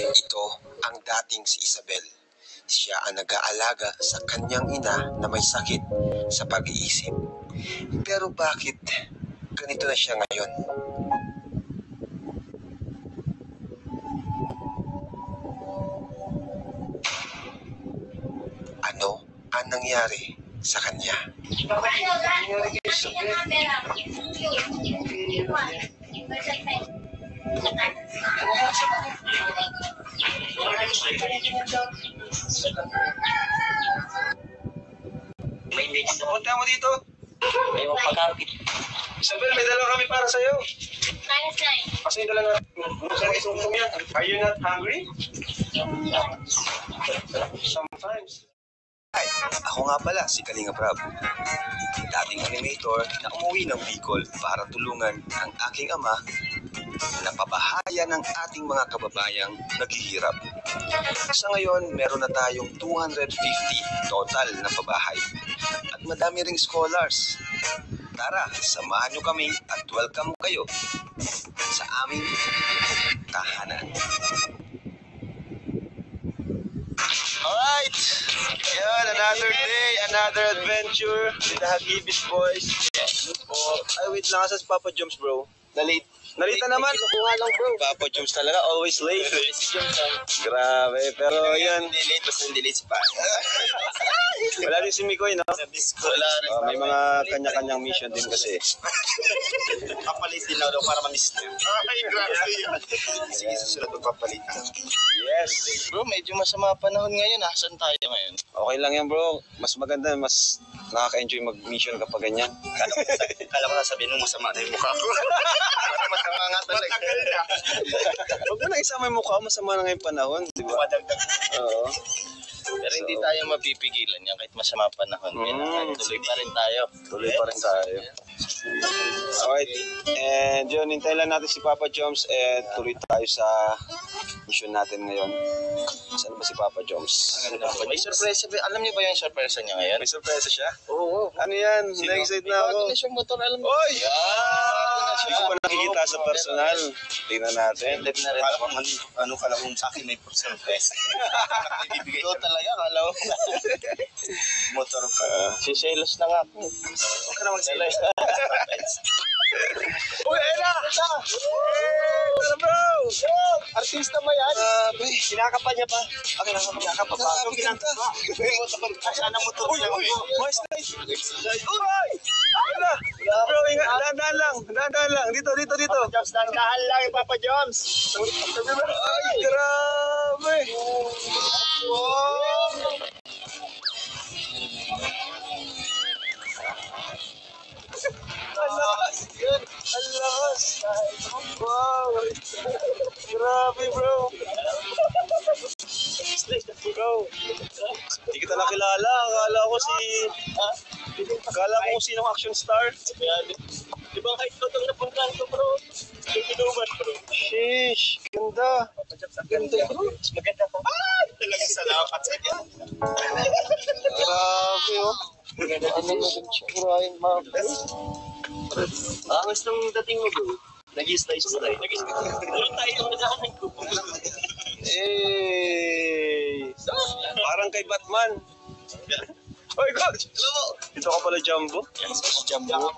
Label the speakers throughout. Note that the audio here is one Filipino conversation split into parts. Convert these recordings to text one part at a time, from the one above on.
Speaker 1: Ito ang dating si Isabel. Siya ang nag-aalaga sa kanyang ina na may sakit sa pag-iisip. Pero bakit ganito na siya ngayon? Ano ang nangyari sa kanya?
Speaker 2: May next na.
Speaker 3: Punta mo dito.
Speaker 2: May magpagkakit.
Speaker 3: Isabel, may dalawa kami para sa'yo.
Speaker 4: -9.
Speaker 3: Kasi yung dalawa yan. Are you not hungry? Sometimes.
Speaker 1: Hi, ako nga pala si Kalinga Prab, dating animator na umuwi ng Bicol para tulungan ang aking ama na pabahaya ng ating mga kababayang naghihirap. Sa ngayon, meron na tayong 250 total na pabahay at madami ring scholars. Tara, samahan nyo kami at welcome kayo sa aming tahanan. Alright! Yan, another day, another adventure with the Hagibis boys. Oh, ay, wait lang, sa Papa Joms, bro. Na-late. Narita naman.
Speaker 3: Kinukuha lang, bro.
Speaker 1: Papa Joms talaga, always late. Grabe, pero yan.
Speaker 2: Hindi late, basta hindi late si Pa.
Speaker 1: Wala din si Mikoy, no?
Speaker 2: Wala rin.
Speaker 1: May mga kanya-kanyang mission din kasi.
Speaker 2: Papalit din daw para ma-miss niyo. Ay, grabe. Sige, susunod magpapalit.
Speaker 1: Yes.
Speaker 2: Bro, medyo masama panahon ngayon. Asan tayo ngayon?
Speaker 1: Okay lang yan, bro. Mas maganda, mas nakaka-enjoy mag-mission kapag ganyan.
Speaker 2: Kala ko sasabihin mo masama na yung mukha ko. Para masama nga talaga.
Speaker 1: Huwag mo na isama yung mukha, masama na ngayong panahon, di ba?
Speaker 2: Madagdag.
Speaker 1: Oo.
Speaker 2: Pero hindi tayo mapipigilan yan kahit masama panahon. Tuloy pa rin tayo.
Speaker 1: Tuloy pa rin tayo. Alright. And yun, hintay lang natin si Papa Joms and tuloy tayo sa mission natin ngayon. Saan ba si Papa Joms?
Speaker 2: May surprise. Alam niyo ba yung surprise niya ngayon?
Speaker 1: May surprise siya?
Speaker 2: Oo.
Speaker 1: Ano yan? Na-excite na ako.
Speaker 2: Bago na siyang motor, alam mo.
Speaker 1: Oy!
Speaker 2: Ah!
Speaker 1: Hindi ko pa nakikita sa personal. Tingnan natin.
Speaker 2: Live na rin.
Speaker 3: Ano ka lang sa akin may surprise.
Speaker 2: Ikaw talaga, kala mo.
Speaker 3: Motor ka.
Speaker 2: Si Selos na nga.
Speaker 3: Huwag ka na mag-selos.
Speaker 1: Uy, ayun na! Ano bro? Artista ba yan?
Speaker 3: Kinakapan niya pa. Okay, kinakapan pa.
Speaker 1: Grabe, ganda.
Speaker 3: Sana motor
Speaker 1: Uy,
Speaker 3: niya.
Speaker 1: uy! Mas nice! Uy! Ayun na! Bro, ingat. Dahan-dahan lang. Dahan-dahan lang. Dito, dito, dito.
Speaker 3: Joms, dandahan lang yung Papa Joms.
Speaker 1: Ay, grabe! Wow! Ang lakas! Ang lakas! Wow! Grabe, bro! Bro! Hindi kita nakilala. Akala ko sinong action star.
Speaker 2: Di ba kahit ito itong napuntahan ko, bro? Yung pinuman, bro.
Speaker 1: Sheesh! Ganda!
Speaker 2: Ganda, bro. Maganda pa. Talaga salamat sa inyo.
Speaker 1: Grabe, oh!
Speaker 2: Angas ng dating mo, bro. Nag-i-slice mo tayo. Doon tayo yung nadahanan ko.
Speaker 1: Parang kay Batman. Hoy, coach!
Speaker 2: Hello!
Speaker 1: Ito ka pala, Jumbo.
Speaker 2: Yes, Jumbo.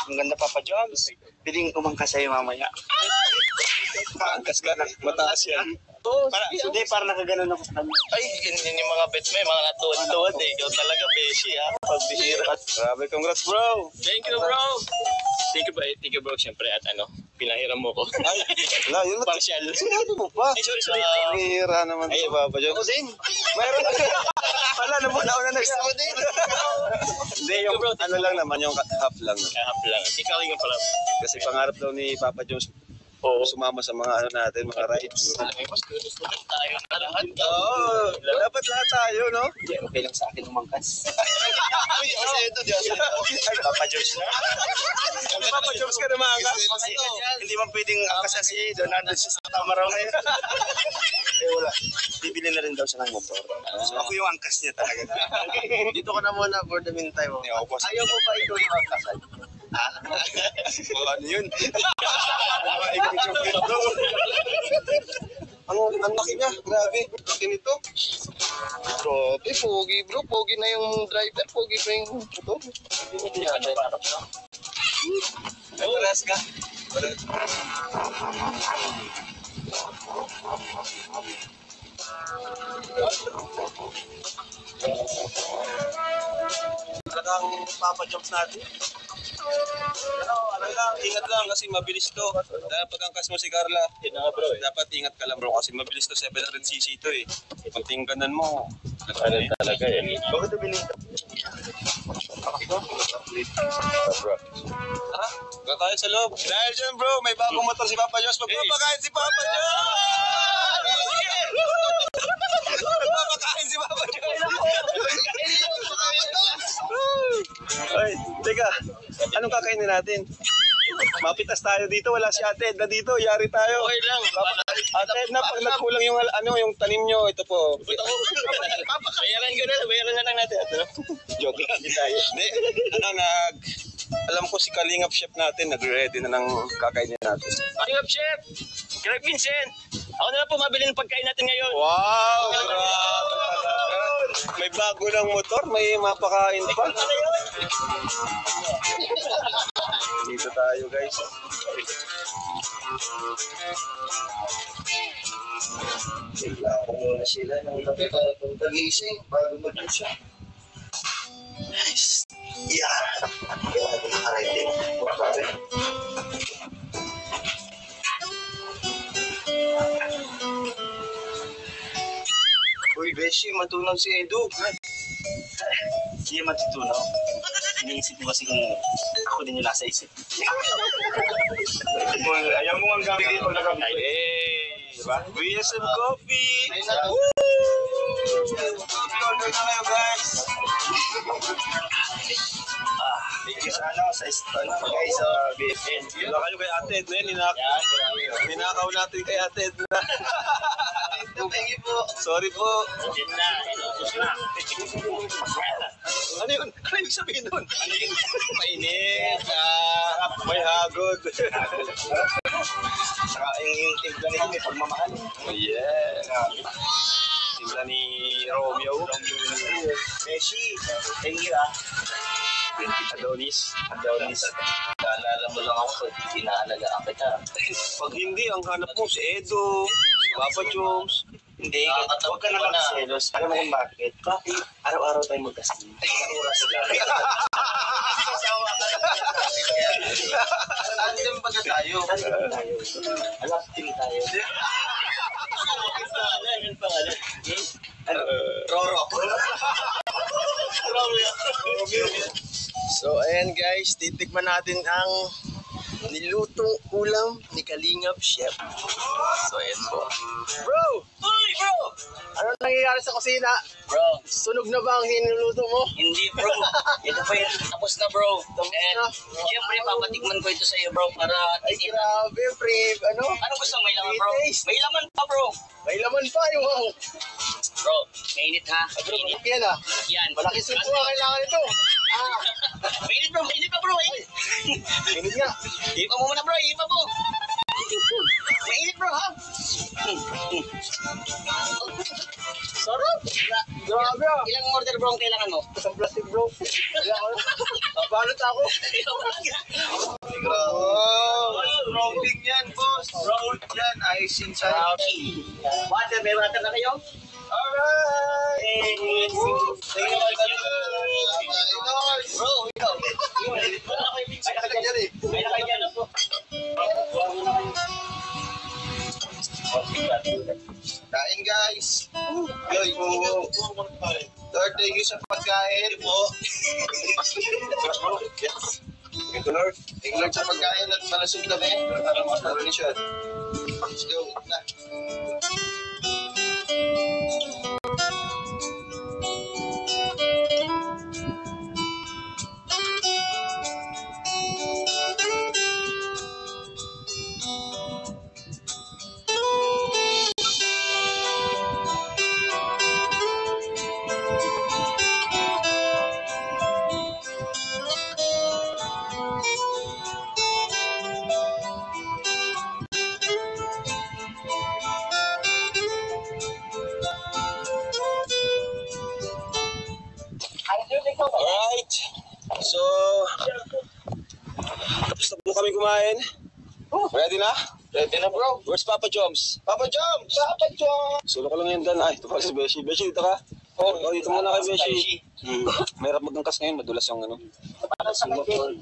Speaker 2: Ang ganda, Papa Joms. Piling umangkas sa'yo mamaya.
Speaker 1: Paangkas ka na. Mataas yan.
Speaker 2: Hindi, para nakaganon ako sa kanya. Ay, ganyan yung mga bets mo, mga natuwad-tuwad eh. Ikaw talaga, beshi ha. Pagbihira.
Speaker 1: Grabe, congrats, bro!
Speaker 2: Thank you, bro. Thank you, bro. Siyempre, at pinahiram mo ko.
Speaker 1: Ay, wala, yun.
Speaker 2: Partial.
Speaker 1: Sinabi mo pa.
Speaker 2: Ay, sorry.
Speaker 1: Hira naman
Speaker 2: Ay,
Speaker 1: sa Papa Joms.
Speaker 2: Ako din.
Speaker 1: Mayroon na. Wala, nauna na.
Speaker 2: Ako din.
Speaker 1: Hindi, yung ano lang naman, yung half lang.
Speaker 2: Kahap lang. Ikaw yung pala.
Speaker 1: Kasi pangarap daw ni Papa Joms sumama sa mga ano natin, mga rides.
Speaker 2: Alam mo, gusto tayo na lahat.
Speaker 1: Oo, dapat lahat tayo, no?
Speaker 2: Okay lang sa akin umangkas.
Speaker 1: Ay,
Speaker 2: Papa Joms na.
Speaker 1: Papa Joms ka naman, ka?
Speaker 2: Kasi hindi man pwedeng angkas si Donald sa Tamaraw na yun. Eh wala. Bibili na rin daw siya ng motor. So ako yung angkas niya talaga. Dito ka na muna for the meantime. Ayaw mo ba ikaw yung angkasan?
Speaker 1: Ano yun?
Speaker 2: Ang laki niya, grabe. Laki nito. Grabe, pogi bro. Pogi na yung driver. Pogi pa yung motor.
Speaker 1: Nagpalas ka.
Speaker 2: Talagang papajumps natin. Ano lang, ingat lang kasi mabilis to. Dahil pag-angkas mo si Carla, dapat ingat ka lang bro kasi mabilis to, 700cc to eh. Pag tingganan mo, talaga eh. Bakit ito binigyan? Ha? Kakain sa loob. Dahil dyan bro, may bagong motor si Papa Josh. Magpapakain si Papa Josh! Magpapakain si Papa Josh! Ay, teka. Anong kakainin natin? Mapitas tayo dito, wala si Ate Edna dito, yari tayo. Okay lang. Ate Edna, pag nagkulang yung, yung tanim nyo, ito po. Bayaran na lang natin. Joke lang. Alam ko si Kalingap Chef natin, nagre-ready na ng kakainin natin.
Speaker 3: Kalingap Chef! Greg Vincent! Ako na lang po mabili ng pagkain natin ngayon.
Speaker 2: Wow! Grabe. May bago ng motor, may mapakain pa. Dito tayo guys. Bigla ko muna sila ng gabi para kung tagising bago mag-isa. Nice. Yeah. Kaya nakarating. Uy, Beshi, matunaw si Edu.
Speaker 3: Hindi matutunaw. Iniisip ko kasi kung ako din yung nasa isip.
Speaker 2: Ayaw mo ang gamit dito na gamit.
Speaker 3: Hey!
Speaker 2: Diba? VSM Coffee! Woo! Order na kayo guys!
Speaker 3: Thank you guys sa BFN.
Speaker 2: Wala kayo kay Ate Edna, ninakaw natin kay Ate Edna. Thank you po. Sorry po.
Speaker 3: Yan na. Inutos na.
Speaker 2: Ano yun? Ano yung sabihin nun? Mainit. May hagod.
Speaker 3: Saka yung timpla nito may pagmamahal.
Speaker 2: Oh yeah. Timpla ni Romeo.
Speaker 3: Beshi, thank you
Speaker 2: Adonis.
Speaker 3: Naalala mo lang ako pag inaalagaan kita.
Speaker 2: Pag hindi, ang hanap mo si Edo, si Papa Jones.
Speaker 3: Hindi, huwag ka naman selos. Alam mo kung bakit? Bakit? Araw-araw tayo magkasama. Oras lang. Sasawa ka. Alam din baga tayo. Alam din tayo. Ano pangalan?
Speaker 2: Roro. So, ayan guys, titikman natin ang nilutong ulam ni Kalingap Chef. So, ayan po. Bro!
Speaker 3: Uy, bro!
Speaker 2: Ano nangyayari sa kusina?
Speaker 3: Bro,
Speaker 2: Sunog na ba ang hinuluto mo?
Speaker 3: hindi bro. Ito pa yun. Tapos na bro. And siyempre, papatikman ko ito sa iyo bro para
Speaker 2: Ay, grabe, pre. Ano?
Speaker 3: ano gusto mo? May laman bro?
Speaker 2: Taste.
Speaker 3: May laman pa bro.
Speaker 2: May laman pa yung wow.
Speaker 3: Bro, mainit ha.
Speaker 2: Bro,
Speaker 3: Mainit.
Speaker 2: malaki yan ah.
Speaker 3: Yan.
Speaker 2: Malaki supo ang kailangan ito.
Speaker 3: Mainit bro, mainit pa bro.
Speaker 2: Minit nga.
Speaker 3: Ipa mo muna bro, ipa mo. Mainit bro ha.
Speaker 2: Sarap. Grabe ah.
Speaker 3: Ilang order bro ang kailangan mo?
Speaker 2: Isang plastic bro. Pabalot ako. Grabe. Rounding yan, boss. Round yan. Icing sa
Speaker 3: Water, may water na kayo?
Speaker 2: Alright.
Speaker 3: Bro, ikaw. Ay, nakagyan eh. Ay, nakagyan ako.
Speaker 2: Kain guys. Yoy, Lord, thank you sa pagkain po. Thank you Lord. Thank you Lord sa pagkain at malasog kami. Let's go. Na.
Speaker 1: kumain? Ready na?
Speaker 3: Ready na, bro.
Speaker 1: Where's Papa Joms?
Speaker 3: Papa Joms! Papa Joms!
Speaker 1: Solo ko lang yun dan. Ay, ito pala si Beshi. Beshi, dito ka. Oh, dito muna kay Beshi. Mahirap magangkas ngayon. Madulas yung ano.
Speaker 3: Para sa motor.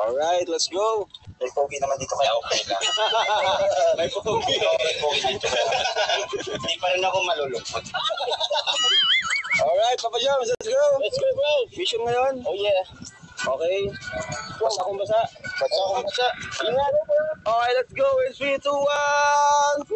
Speaker 1: Alright, let's go.
Speaker 3: May pogi naman dito kaya okay lang.
Speaker 1: May pogi.
Speaker 3: May pogi dito. Hindi pa rin ako malulungkot.
Speaker 1: Alright, Papa Joms, let's go.
Speaker 3: Let's go, bro.
Speaker 1: Mission ngayon.
Speaker 3: Oh, yeah.
Speaker 1: Okay. Basa akong basa.
Speaker 3: Basta ako basta. Ingat, bro.
Speaker 1: Okay, let's go. In 3, 2, 1.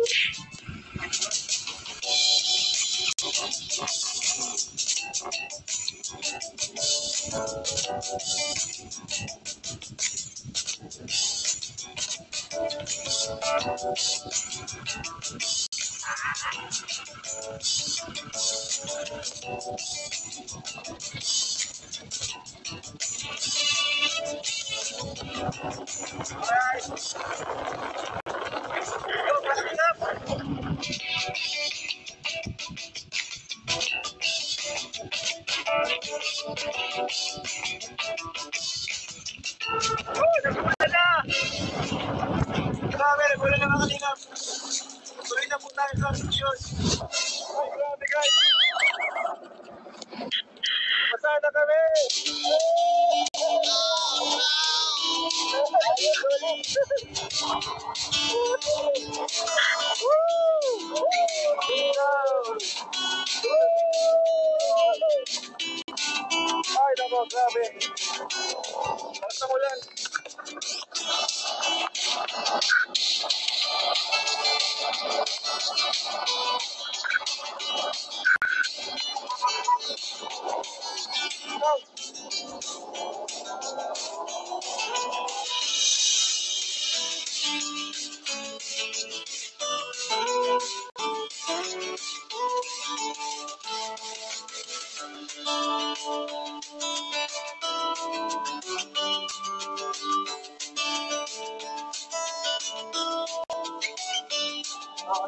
Speaker 2: Grabe, nagwala na mga kalingap. Tuloy na po tayo sa mission. Ay, grabe guys. Basa na kami. Ay, nako, grabe. Lakas ng ulan.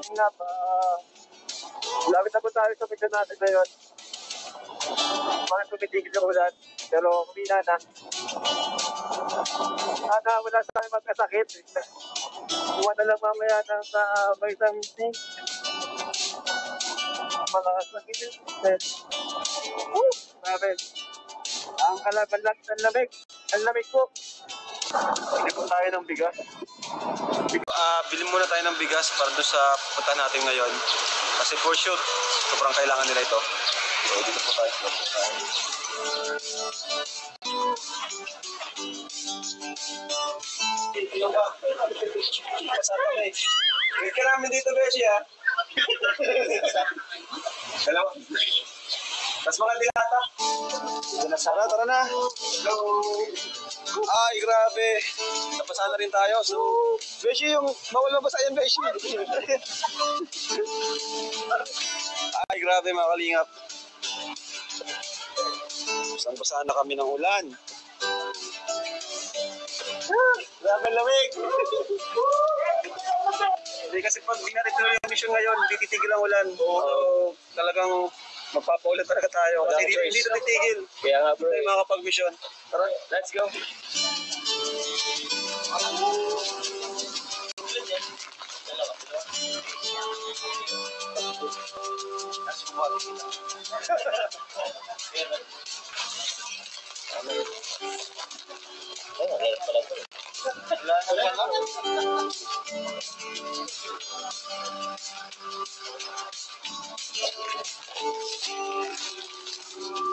Speaker 2: Kanina pa. Lapit na po tayo sa mission natin ngayon. Bakit tumitigil yung ulan? Pero kumina na. Sana wala sa akin magkasakit. Buwan na lang mamaya ng vitamin C. Malakas na gilid. Grabe. Ang kalabalag ng lamig. Ang lamig po. Hindi po tayo ng bigas.
Speaker 1: Bilhin muna tayo ng bigas para doon sa pupuntahan natin ngayon. Kasi for sure, sobrang kailangan nila ito. So, dito po tayo.
Speaker 2: Wait ka namin dito, Beshi, ha? Hello? Mas mga dilata.
Speaker 1: Tara, tara na. Ay, grabe. Napasa na rin tayo. So, Beshi, yung bawal mabasa yan, Beshi. Ay, grabe mga kalingap. Basang-basa na kami ng ulan.
Speaker 2: Grabe lamig. Hindi kasi pag di natin tuloy yung mission ngayon, hindi titigil ang ulan. So, talagang magpapaulit talaga tayo. Kasi hindi ito titigil.
Speaker 3: Kaya nga, bro.
Speaker 2: Ito yung makakapag-mission. Tara,
Speaker 3: Let's go.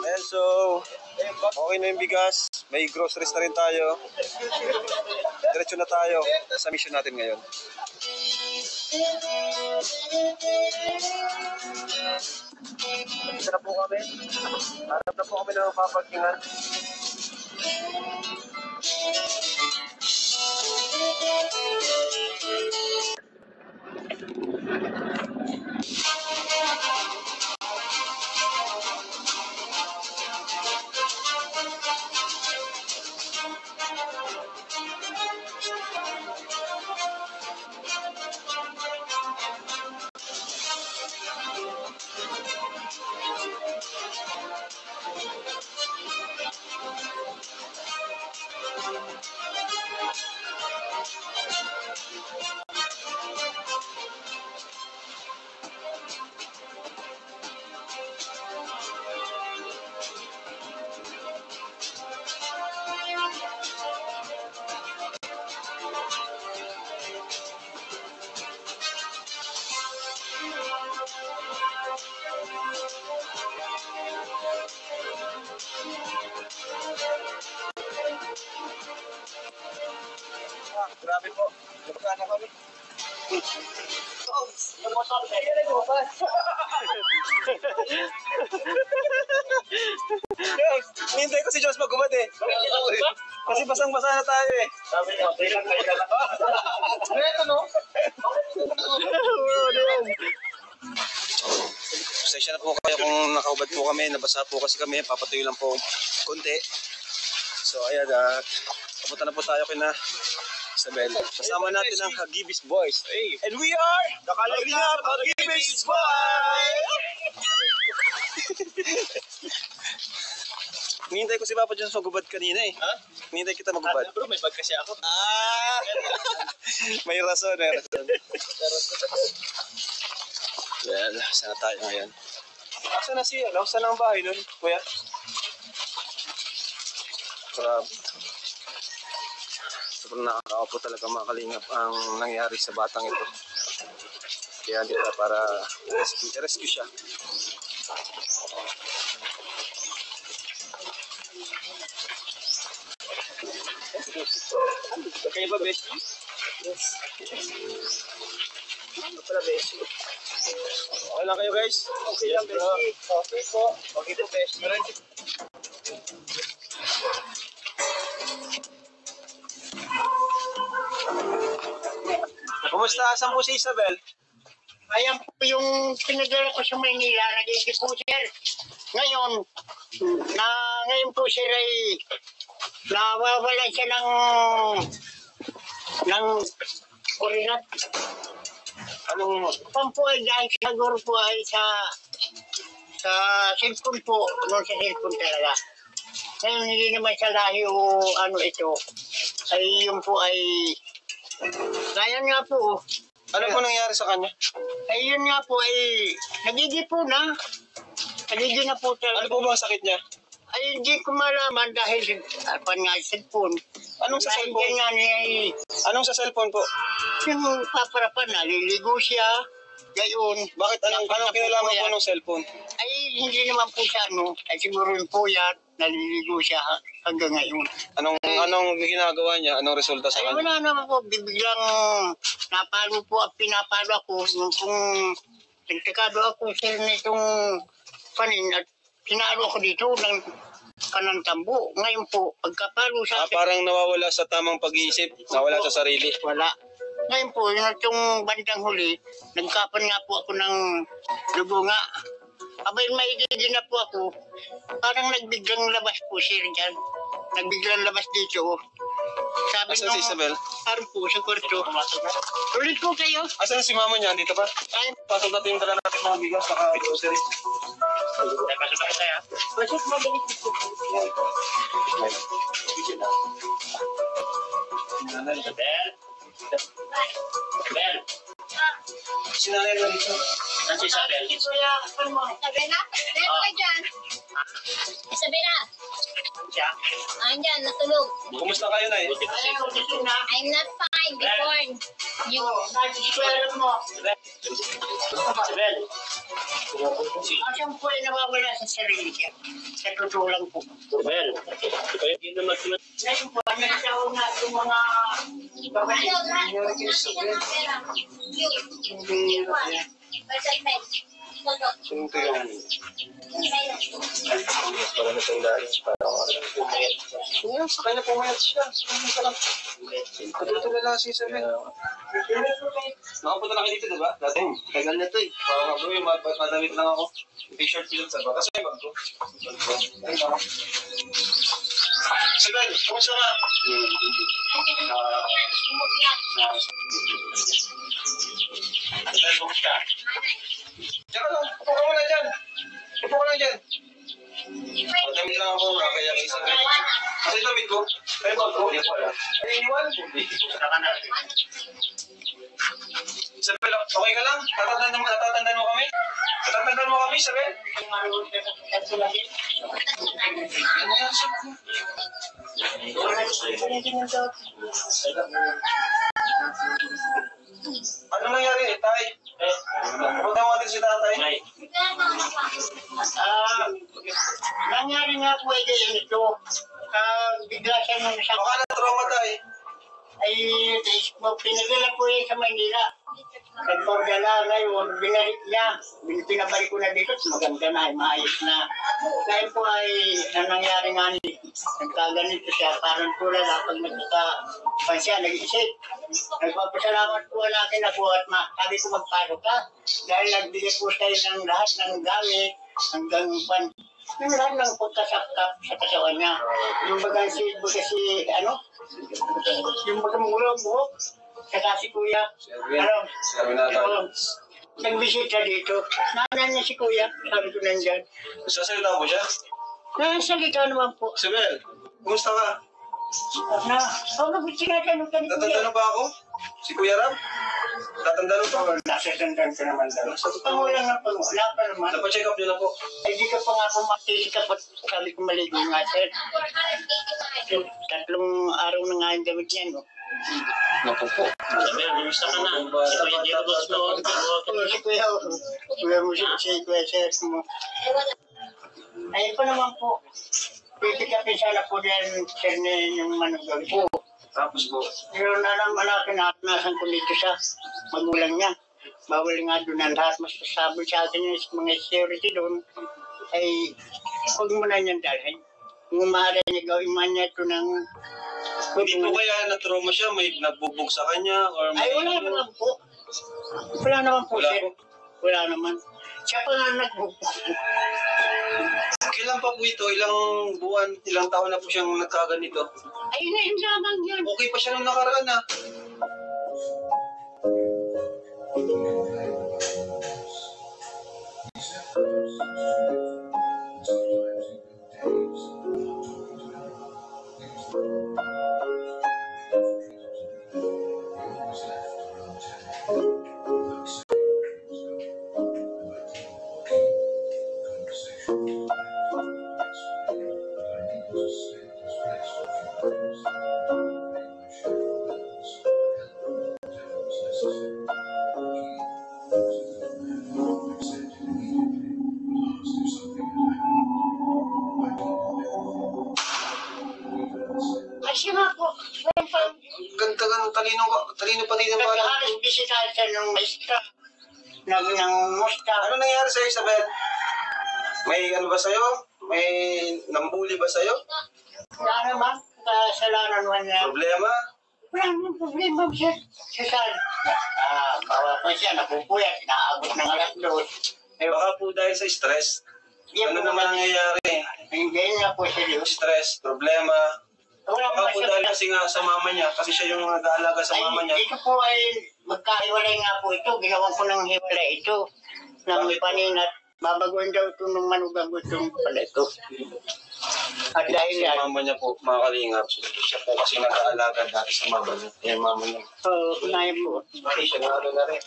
Speaker 1: And so, okay na yung bigas. May groceries na rin tayo. Diretso na tayo sa mission natin ngayon.
Speaker 2: dito na po kami. Harap na po kami ng paparkingan. Grabe po. Magkana kami. Nintay ko si Diyos magubad eh. Kasi basang-basa na tayo eh.
Speaker 3: Sabi niya, okay lang kayo lang.
Speaker 2: Ito no? Pasensya na po kayo kung nakaubad po kami, nabasa po kasi kami, papatuyo lang po konti. So ayan, papunta na po tayo kina Isabel. Kasama natin ang Hagibis Boys. And we are the Kalingap Hagibis Boys! Nihintay ko si Papa Jones magubad kanina eh.
Speaker 3: Ha?
Speaker 2: Nihintay kita magubad.
Speaker 3: Bro, may bag kasi ako.
Speaker 2: May rason, may rason. Well, sana tayo ngayon. Saan na siya? Saan ang bahay nun, kuya? Grabe. Sobrang nakakaawa po talaga mga kalingap ang nangyari sa batang ito. Kaya dito para rescue siya.
Speaker 3: Kayo ba, Bestie?
Speaker 2: Yes. Ano pala, Beshi? Okay lang kayo, guys?
Speaker 3: Okay lang, Bestie. Okay po. Okay po, Bestie.
Speaker 2: Kumusta? Saan po si Isabel?
Speaker 5: Ayan po yung pinadala ko sa Maynila, nagiging po sir. Ngayon po sir ay nawawala siya ng orinat.
Speaker 2: Anong
Speaker 5: Pampo ay dahil siguro po ay sa cellphone po, sa cellphone talaga. Ngayon hindi naman sa lahi o ito, ay yun po ay, kaya nga po,
Speaker 2: ano po nangyari sa kanya?
Speaker 5: ay yun nga po ay nagiging po na. Nagiging na po
Speaker 2: Ano
Speaker 5: talaga.
Speaker 2: po ba ang sakit niya?
Speaker 5: Ay hindi ko malaman dahil nga cellphone.
Speaker 2: Anong sa
Speaker 5: Dahil
Speaker 2: cellphone?
Speaker 5: yan nga niya ay
Speaker 2: Anong sa cellphone po?
Speaker 5: yung paparapan, naliligo siya. Gayon.
Speaker 2: Bakit? Anong kinalaman po ng cellphone?
Speaker 5: Ay hindi naman po siya ay siguro yung puyat, naliligo siya hanggang ngayon.
Speaker 2: Anong ginagawa niya? Anong resulta sa
Speaker 5: Ay
Speaker 2: kanya?
Speaker 5: wala naman po, bibiglang napalo po at pinapalo ako nung kung nagtakado ako sir nitong panin at pinalo ako dito ng kanang tambo. Ngayon po, pagkapalo sa akin,
Speaker 2: Parang nawawala sa tamang pag-iisip, nawala sa sarili.
Speaker 5: wala. Ngayon po, yung bandang huli, nagkapan nga po ako ng dugo nga. Abay, maigigin na po ako. Parang nagbiglang labas po sir dyan. Nagbiglang labas dito. Sabi
Speaker 2: Asan si Isabel?
Speaker 5: parang po sa kwarto. Ulit po kayo.
Speaker 2: Asan si mama niya? Dito pa?
Speaker 5: Ay,
Speaker 2: Pasok natin yung dala natin mga bigas saka grocery.
Speaker 3: Pasok na tayo.
Speaker 5: pasok mabilis po.
Speaker 3: Isabel? Isabel?
Speaker 2: Sinanay na dito.
Speaker 3: Saan si Isabel?
Speaker 5: Kuya, ano mo?
Speaker 4: Sabi na? Meron ka dyan. Sabi na.
Speaker 3: Siya?
Speaker 4: Andyan, natulog.
Speaker 2: Kumusta kayo na eh?
Speaker 3: Buti kasi.
Speaker 5: Ayaw, gusto na.
Speaker 4: I'm not fine before you.
Speaker 5: Nag-square mo.
Speaker 3: Isabel?
Speaker 5: Asan po ay nawawala sa sarili niya? Sa totoo lang po.
Speaker 3: Isabel? Ikaw yung hindi magsunod.
Speaker 5: Ngayon po, nagsaw na yung mga babae.
Speaker 4: Ayaw, lahat. Nakita ng pera. You. Percent. Todo.
Speaker 2: Sino ito yung para na tayong lahat? Para sa kanya pumayat siya. Sino lang? Natutulala si Isabel. Nakapunta na kayo dito, diba? Dati, tagal na ito eh. Parang bro, yung madamit lang ako. T-shirt yun sa ba? Kasi may bag ko. Isabel, kumusta ka?
Speaker 3: Isabel, kumusta?
Speaker 2: Diyan ka lang, upo ka muna dyan. Upo ka lang dyan. Madamit lang ako, kaya kay Isabel. Kasi damit ko. Ay, bag ko. Ay, iwan.
Speaker 3: Kumusta ka na?
Speaker 2: Isabel, okay ka lang? Natatandaan mo kami? Natatandaan mo kami, Isabel? Ano yan, Isabel? Ano nangyari, Tay? Pumunta mo natin si tatay.
Speaker 3: Nay,
Speaker 5: ito. Bigla siya nung sa...
Speaker 2: Baka na-trauma tayo.
Speaker 5: Ay, pinagala po yan sa Manila. Nagpagdala ngayon, binalik niya. Pinabalik ko na dito, maganda na, maayos na. Dahil po ay, ang nangyari nga nagkaganito siya, parang tulala pag nagkakapan siya, nag-isip. Nagpapasalamat po natin na po at sabi ko magpasok ka. Dahil nagbigay po tayo ng lahat ng gamit, hanggang yung lahat ng pagkasakap sa kasawan niya. Yung bagang kasi, yung bagang buhok, saka si Kuya. Nagbisita dito. Nanay niya si Kuya, sabi ko nandyan.
Speaker 2: Sasalita mo siya?
Speaker 5: Nasalita naman po.
Speaker 2: Sibel, kumusta ka?
Speaker 5: Tinatanong ka ni Kuya.
Speaker 2: Tatanda ba ako? Si Kuya Ram? Tatanda pa?
Speaker 5: Nasa tandaan ka naman daw. Pangulang na pangulang. Wala pa naman.
Speaker 2: Napacheck up niyo na po.
Speaker 5: Ay, di ka pa nga pumakisi ka pa. Sabi ko maligo nga, sir. 3 araw na nga yung gamit niya, no?
Speaker 2: Naku po.
Speaker 3: Sabi, kumusta ka na? Si Kuya Dirobos mo.
Speaker 5: Si Kuya, Kuya mo si Kuya, sir mo. Ayun pa naman po. Pitikapin sana po din, sir, yung manugang po.
Speaker 2: Tapos po.
Speaker 5: Pero nalaman natin na nasan ko dito sa magulang niya. Bawal nga doon ang lahat. Mas sabi sa akin yung mga security doon ay huwag mo na niyang dalhin. Kung maaari niya gawin man niya ito ng...
Speaker 2: Hindi po kaya na-trauma siya? May nagbubog sa kanya? Or may...
Speaker 5: Ay, wala naman po. Wala naman po,
Speaker 2: Wala
Speaker 5: sir.
Speaker 2: po.
Speaker 5: Wala naman. Siya pa nga nagbubog.
Speaker 2: Kailan pa po ito? Ilang buwan, ilang taon na po siyang nagkaganito?
Speaker 5: Ay, ngayon lamang yan.
Speaker 2: Okay pa siya nung nakaraan ah.
Speaker 5: Ay, siya nga po.
Speaker 2: Ganda talino pa din ang bata.
Speaker 5: Naghahalos bisitahan siya ng maestra. Ng musta.
Speaker 2: Ano nangyari sa'yo, Isabel? May ano ba sa'yo? May nambuli ba sa'yo?
Speaker 5: Wala naman. Kasalanan naman niya.
Speaker 2: Problema?
Speaker 5: Wala naman problema siya. Siya saan? Bawa pa siya. Napupuyat. Naabot ng alas 2.
Speaker 2: Baka po dahil sa stress. Ano naman nangyayari?
Speaker 5: Hindi nga po siya yun.
Speaker 2: Stress, problema.
Speaker 5: Wala
Speaker 2: Baka
Speaker 5: naman
Speaker 2: po
Speaker 5: siya.
Speaker 2: dahil kasi nga sa mama niya. Kasi siya yung nag-aalaga sa mama niya.
Speaker 5: Ito po ay magkahiwalay nga po ito. Ginawan ko ng hiwalay ito. Ng paninat. Babaguhin daw ito ng manugang ko itong pala ito. At dahil
Speaker 2: Si
Speaker 5: yan.
Speaker 2: mama niya po, mga kalingap. Siya po kasi nag-aalaga dati sa mama niya. Yung mama niya.
Speaker 5: Kunayan po.
Speaker 2: Okay, siya na ano na rin.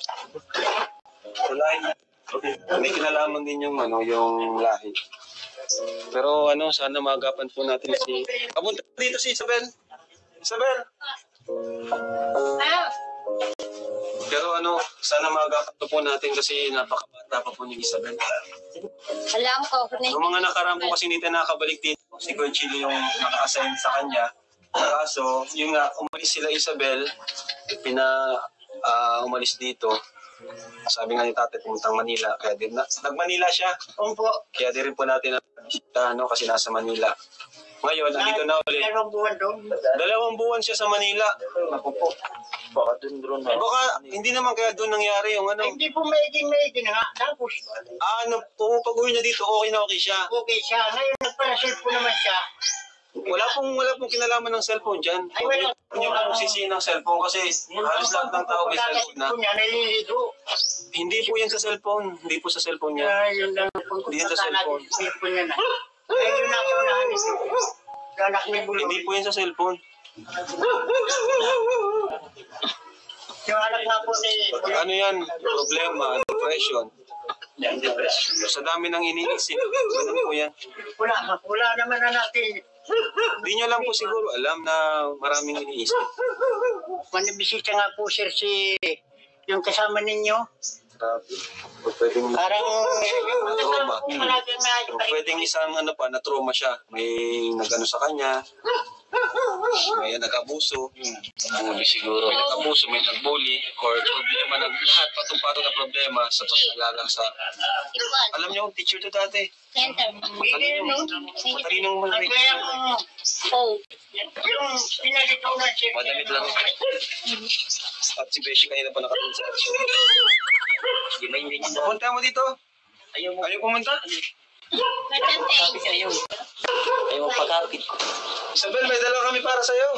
Speaker 2: Wala niya. May kinalaman din yung yung lahi. Pero sana maagapan po natin si... Papunta dito si Isabel. Isabel! Pero sana maagapan po natin kasi napakabata pa po ni Isabel.
Speaker 4: Alam ko,
Speaker 2: Yung mga nakaraan po kasi hindi tayo nakabalik dito. Si Conchilo yung naka-assign sa kanya. Kaso, yung nga, umalis sila Isabel, umalis dito. Sabi nga ni tatay, pumuntang Manila. Kaya din nag-Manila siya.
Speaker 5: Opo.
Speaker 2: Kaya din rin po natin kasi nasa Manila. Ngayon, nandito na ulit.
Speaker 5: Dalawang buwan doon.
Speaker 2: 2 buwan siya sa Manila. Naku po.
Speaker 3: Baka dun drone na.
Speaker 2: Baka, hindi naman kaya doon nangyari yung
Speaker 5: Hindi po maiging na nga. Tapos,
Speaker 2: pag-uwi niya dito, okay na okay siya.
Speaker 5: okay siya. Ngayon, nagpanasil po naman siya.
Speaker 2: Wala pong kinalaman ng cellphone dyan.
Speaker 5: Ay, wala.
Speaker 2: Huwag niyo pong sisihin ng cellphone kasi halos lahat ng tao may cellphone na.
Speaker 5: Pagkakasin po niya, naliligo.
Speaker 2: Hindi po yan sa cellphone. Hindi po sa cellphone niya.
Speaker 5: Yun lang po.
Speaker 2: Hindi yan sa cellphone.
Speaker 5: Cellphone niya na. Ay, yun na po na. Anak ni Buloy.
Speaker 2: Hindi po yan sa cellphone.
Speaker 5: Yung anak nga po ni Buloy.
Speaker 2: Ano yan? Problema, depression.
Speaker 3: Yan, depression.
Speaker 2: Sa dami ng iniisip. Ganun po yan.
Speaker 5: Wala naman na natin.
Speaker 2: Hindi nyo lang po siguro alam na maraming iniisip.
Speaker 5: Manibisita nga po sir si yung kasama ninyo.
Speaker 1: Grabe. Pwedeng
Speaker 5: Parang
Speaker 1: trauma.
Speaker 5: palagi na
Speaker 1: Pwedeng isang ano pa, na-trauma siya. May nag-ano sa kanya. May nag-abuso.
Speaker 3: Bully siguro.
Speaker 1: May nag-abuso, may nag-bully. Or problema, lahat patong-patong na problema sa pag-alaga sa... Alam niyo, teacher to dati.
Speaker 4: Center.
Speaker 1: Matalinong
Speaker 5: Ang
Speaker 1: malaki.
Speaker 5: kaya
Speaker 4: Oh.
Speaker 5: yung pinalitunan siya.
Speaker 1: Madamit lang. At si Beshi kanina pa nakatunsa. Punta mo dito.
Speaker 3: Ayaw mo.
Speaker 1: Ayaw pumunta?
Speaker 4: Percentage.
Speaker 3: Ayaw mo pagkapit.
Speaker 1: Isabel, may dala kami para sa'yo.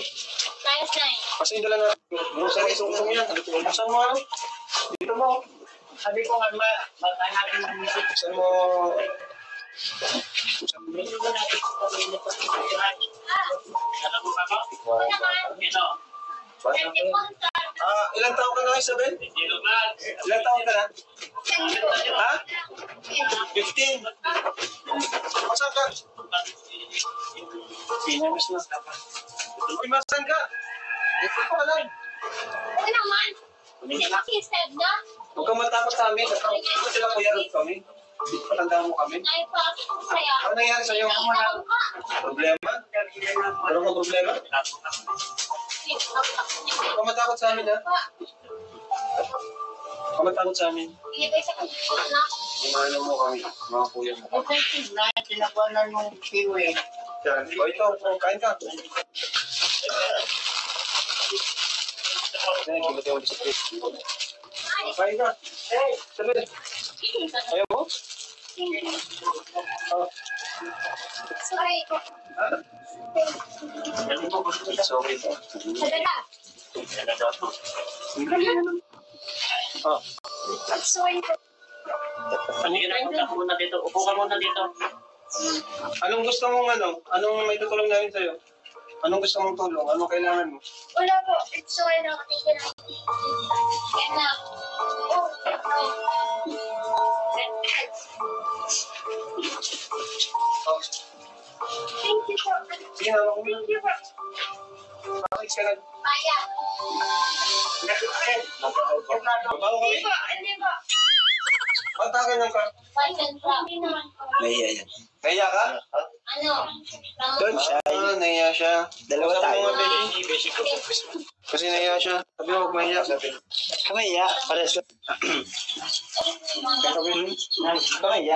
Speaker 4: Minus 9.
Speaker 1: Kasi yung dala na. Grocery, isong yan. Buksan mo ano? Dito mo.
Speaker 5: Sabi ko nga, maghanapin ng music.
Speaker 1: Buksan mo.
Speaker 5: Medyo ba natin kung gawin na alam mo ba ba?
Speaker 4: Ano naman?
Speaker 5: Ito.
Speaker 1: Ilang taon ka na, Isabel?
Speaker 5: Dito ba?
Speaker 1: Ilang taon ka na? Ha? 15. Masan ka?
Speaker 5: Pinamis na.
Speaker 1: Uy, masan ka? Dito ka lang.
Speaker 4: Ano naman? Hindi ba kisted na?
Speaker 1: Huwag kang matakot sa amin. Ito sila kuya rin kami. Patandaan mo kami.
Speaker 4: Naipasok ko sa'yo.
Speaker 1: Ano nangyari sa'yo?
Speaker 4: Ikaw ka.
Speaker 1: Problema? Meron kang problema? Huwag kang matakot sa amin, ha? Huwag kang matakot sa amin.
Speaker 4: Ilagay sa computer na.
Speaker 1: Kumano mo kami, mga kuya mo.
Speaker 5: Effective na, tinakuha na yung kiwi.
Speaker 1: O ito, kain ka. Yan, kinuti mo sa plate. Kain ka. Sabi. Ayaw mo?
Speaker 4: Sorry.
Speaker 1: Sorry.
Speaker 4: Sadala. Sorry.
Speaker 5: Ano yun? Upo ka muna dito. Upo ka muna dito.
Speaker 1: Anong gusto mong ano? Anong may tutulong namin sa'yo? Anong gusto mong tulong? Anong kailangan mo?
Speaker 4: Wala po. It's okay na. Tingin na. Yan na. Oh.
Speaker 1: Oh,
Speaker 4: Thank you po.
Speaker 1: sige na, ako
Speaker 4: Thank you po.
Speaker 1: Bakit ka nag...
Speaker 4: Kaya.
Speaker 1: Babaho kami?
Speaker 4: Hindi po. Hindi po.
Speaker 1: Patagan lang ka.
Speaker 4: License lang. Hindi naman po.
Speaker 3: Nahiya yan.
Speaker 1: Nahiya ka?
Speaker 4: Ano?
Speaker 3: Don't shy.
Speaker 1: Nahiya siya.
Speaker 3: Dalawa
Speaker 1: Sabi
Speaker 3: tayo.
Speaker 1: mo nga, Beshi. Kasi nahiya siya. Sabi mo, huwag mahiya.
Speaker 3: Kamahiya. Pares. Kamahiya.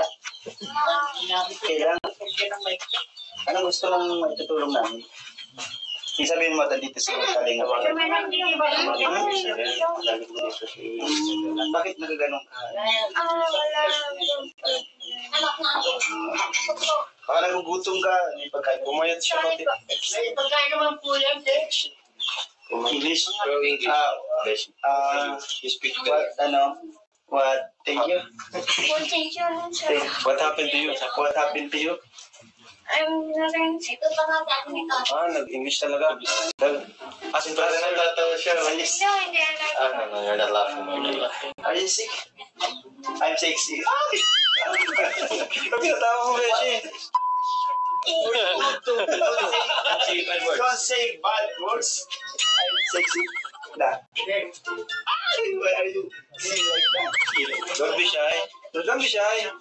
Speaker 3: Kailangan. Anong gusto mong itutulong namin? Isabihin mo dito sa kalinga. Bakit nagaganon ka?
Speaker 4: Wala. Anak na.
Speaker 3: Baka nagugutom ka. May pagkain.
Speaker 1: Pumayat siya pati.
Speaker 5: May pagkain naman po yan, eh.
Speaker 3: English?
Speaker 1: English. You speak
Speaker 3: What, what, thank you.
Speaker 1: What happened to you?
Speaker 3: What happened to you?
Speaker 4: I'm nothing. Ito pa nga dati nito.
Speaker 1: Nag-English talaga. As in,
Speaker 3: Parang natatawa siya. Malis.
Speaker 4: No, hindi alam.
Speaker 3: No, you're not laughing. Are you sick? I'm sexy.
Speaker 1: Pag pinatawa mo, Beshi.
Speaker 3: Don't say bad words. I'm sexy. Nah. Why are you saying like that?
Speaker 1: Don't be shy. Don't be shy.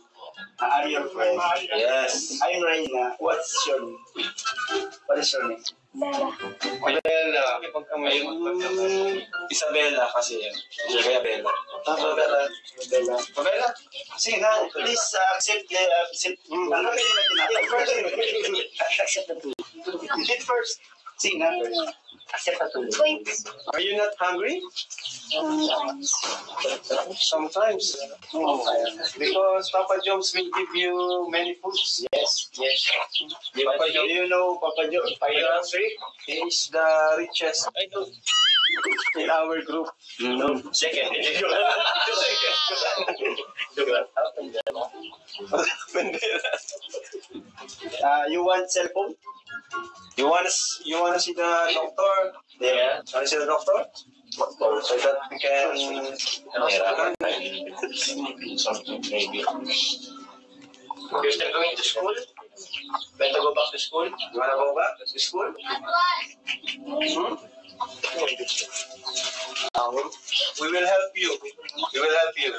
Speaker 3: I'm your friend.
Speaker 1: Yes.
Speaker 3: I'm Raina. What's your name? What is your name?
Speaker 4: Bella.
Speaker 1: Bella. Isabella kasi yan. Kaya Bella.
Speaker 3: Bella. Bella.
Speaker 1: Bella.
Speaker 3: Sige na, please accept the accept. Tanggapin mo natin. Accept the tool. Eat first. Sige na. Accept the tool.
Speaker 4: Wait.
Speaker 1: Are you not hungry? Sometimes. Because Papa John's will give you many foods.
Speaker 3: Yes, yes.
Speaker 1: Papa John.
Speaker 3: Do you know Papa John?
Speaker 1: Are you hungry? He is the richest in our group.
Speaker 3: No. Second. You want cell phone?
Speaker 1: You wanna see the doctor?
Speaker 3: Yeah.
Speaker 1: Wanna see the doctor? So that we can
Speaker 3: Something maybe. You're still going to school? When to go back to school?
Speaker 1: You wanna go back to school?
Speaker 4: At what?
Speaker 1: Hmm?
Speaker 2: We will help you. We will help you.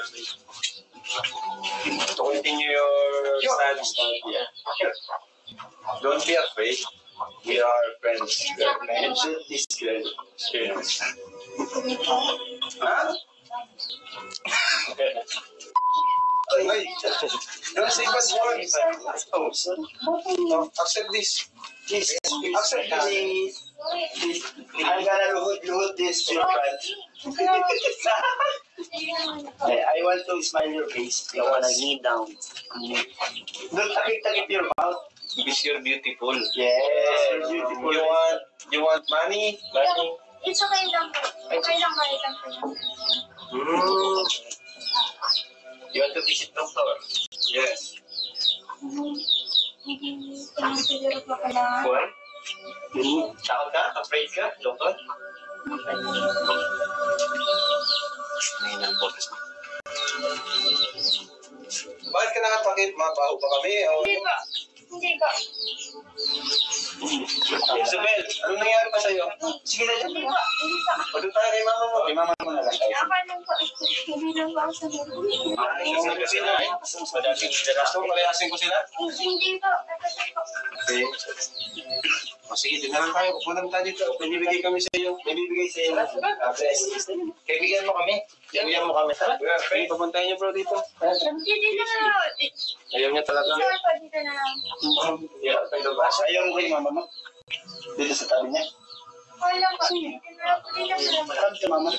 Speaker 2: To continue your studies. Yeah. Don't be afraid. We are friends. We are friends. This girl. Experience. Huh? Ay, don't say bad words. Oh, accept this.
Speaker 3: Please,
Speaker 2: Accept this.
Speaker 3: please. I'm gonna load this to your front. I want to smile your face. I wanna knee down. Don't takip your mouth.
Speaker 2: Because you're beautiful.
Speaker 3: Yes, you're beautiful.
Speaker 2: You want money? Money?
Speaker 4: It's okay lang po. Okay lang po.
Speaker 2: You want to visit doctor? Yes.
Speaker 4: Siguro po kailangan.
Speaker 2: Why? Takot ka? Afraid ka? Doktor? Bakit ka nakatakit? Mabaho ba kami?
Speaker 4: Hindi po. Hindi po.
Speaker 2: Isabel, ano nangyari pa sa'yo?
Speaker 3: Sige na dyan.
Speaker 4: Hindi po. Hindi po.
Speaker 2: Pagod tayo kay mama mo.
Speaker 3: Kay mama mo na lang tayo.
Speaker 4: Ako lang po. Hindi lang po ako sa buhay.
Speaker 2: Madaming sila. Gusto mo palayasin ko sila?
Speaker 4: Hindi po.
Speaker 2: Okay. O sige, din na lang tayo. Pupunta tayo dito. May bibigay kami sa iyo. May bibigay sa iyo. Kaibigan mo kami. Kaibigan mo kami. Okay, papuntahin niyo bro dito.
Speaker 4: Hindi na lang.
Speaker 2: Ayaw niya talaga.
Speaker 4: Sorry po. Dito na lang.
Speaker 2: Yeah, pero ba?
Speaker 3: Ayaw mo kay mama mo? Dito sa tabi niya.
Speaker 4: Okay lang po. Dito na lang po. Dito na lang po.
Speaker 3: Marami ka mama.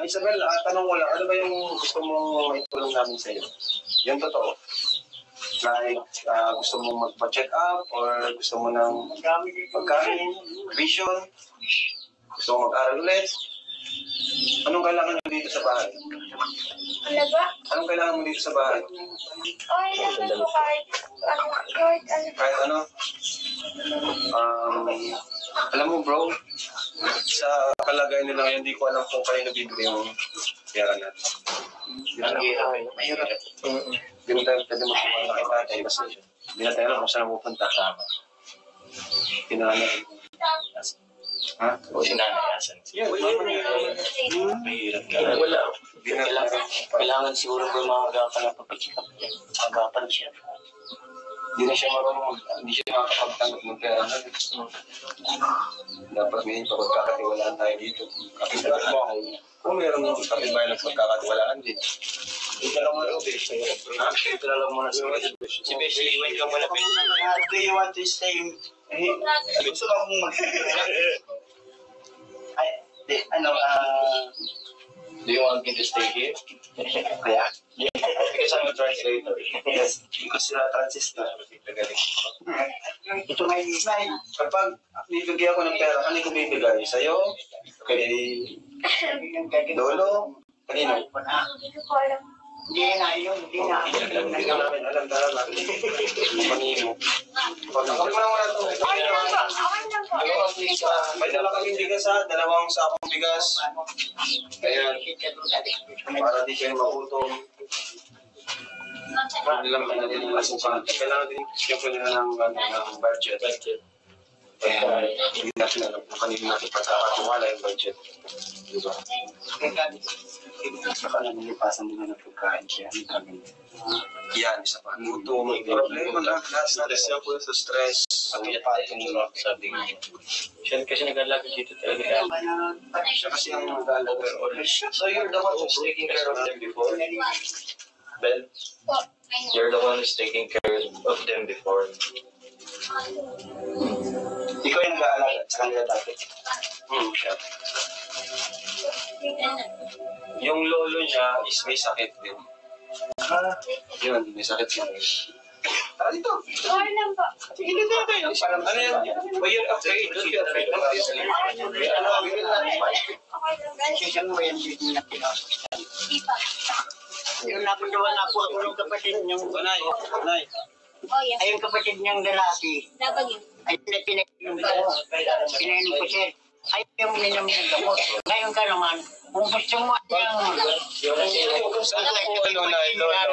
Speaker 2: Isabel, tanong ko lang, ano ba yung gusto mong maitulong namin sa iyo? Yung totoo. Like, gusto mong magpa-check up or gusto mo ng pagkain, vision, gusto mong mag-aral ulit? Anong kailangan mo dito sa bahay?
Speaker 4: Ano ba?
Speaker 2: Anong kailangan mo dito sa bahay?
Speaker 4: Okay naman po kahit ano.
Speaker 2: Kahit ano? Alam mo bro, sa kalagayan nila ngayon, hindi ko alam kung kanino bibigay yung pera natin. Mahirap. Hindi na tayo pwede magpapala kay tatay kasi hindi na tayo alam kung saan pupunta. Hindi na alam. Ha? O si nanay asan? Mahirap ka. Wala.
Speaker 5: Kailangan siguro may mga agapan na papacheck-up. Agapan siya.
Speaker 2: Hindi na siya marunong, hindi siya makakapagtanggap ng pera. Dapat may pagkakatiwalaan tayo dito. Kapitbahay. Kung mayroong kapitbahay na pagkakatiwalaan din. Ito lang muna ulit. Ito lang muna sa ulit. Si Bessie, iwan ka muna.
Speaker 3: Do you want to stay? Gusto lang akong
Speaker 2: Do you want me to stay here?
Speaker 3: Kaya?
Speaker 2: Because I'm a translator.
Speaker 3: Yes. Because you're a transistor. Ito may smile.
Speaker 2: Kapag bibigyan ko ng pera, ano ko bibigay? Sa'yo? Kay Lolo? Kanino?
Speaker 4: Hindi ko alam.
Speaker 5: Hindi na yun. Hindi na.
Speaker 2: Hindi ko namin alam talaga. Kanino? Pagkakot mo na muna ito.
Speaker 4: Okay lang po. Okay lang po.
Speaker 2: May dala kaming bigas ha, 2 sakong bigas. Kaya, para di kayo magutom. Kailangan nila din ng asukan. Kailangan din siyempre nila ng budget. Kaya, hindi natin alam kung kanino natin pagkakatiwala yung budget. Diba?
Speaker 3: Baka nalilipasan nila ng pagkain kaya ang kami.
Speaker 2: Yan, isa pa. Gutom, problema na. Stress yan po sa stress. Ang ipatong nila, sabi niya. Siya kasi nag-alaga dito talaga. Siya kasi ang nag-alaga. So you're the one who's taking care of them before? Ben? You're the one who's taking care of them before?
Speaker 3: Ikaw yung nag-aalaga sa kanila dati.
Speaker 2: Siya. Yung lolo niya is may sakit din. Yun, may sakit din. Tara dito.
Speaker 4: Okay lang po.
Speaker 2: Sige dito tayo. Parang ano yan? Well, you're afraid. Don't be afraid.
Speaker 4: Okay lang.
Speaker 5: Sisyan mo yan dito na
Speaker 4: Hindi pa.
Speaker 5: Yung napunduan na po ako ng kapatid niyang
Speaker 2: Nay, Nay.
Speaker 4: Oh, yes.
Speaker 5: ay yung kapatid niyang lalaki.
Speaker 4: Dapat yun.
Speaker 5: Ay pinainom ko siya. ayaw niya ng gamot. Ngayon ka naman, kung gusto mo
Speaker 2: Saan po,